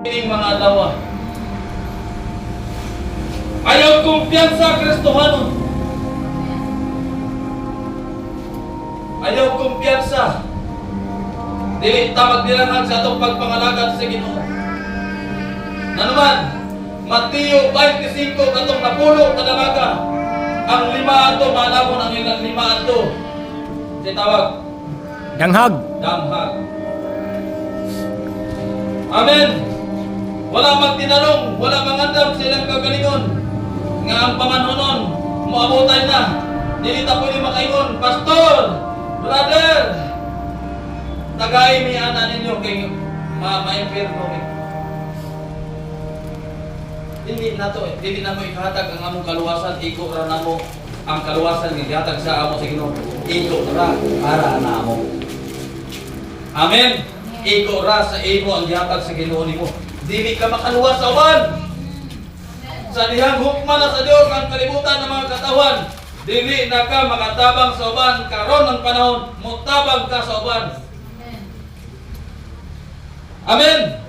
Ining mga alawa. Ayaw kumpiyansa Kristohanon. Ayaw kumpiyansa. Dili ta magdilangan sa atong pagpangalagan sa Ginoo. Nanuman, Mateo 25 katong napulo kadalaga. Ang 5 ato malabon ang ilang 5 ato. Sa tawag Danghag. damhag. Amen. Wala magtinanong, wala mangandam silang kagalingon. Nga ang pamanhonon, muabotay na. Dili ta pwede makaingon, Pastor, Brother, tagay mi ana ninyo kay ma-inferno kay. Dili na to, dili na mo ihatag ang among kaluwasan, iko ra namo ang kaluwasan nga gihatag sa amo sa Ginoo. Iko ra para namo. Amen. Iko ra sa imo ang gihatag sa Ginoo nimo. Dili ka makaluwas sa uban. Sa dihang hukman na sa Dios ang kalibutan ng mga katawan. Dili na ka makatabang sa uban karon ng panahon, mutabang ka sa uban. Amen.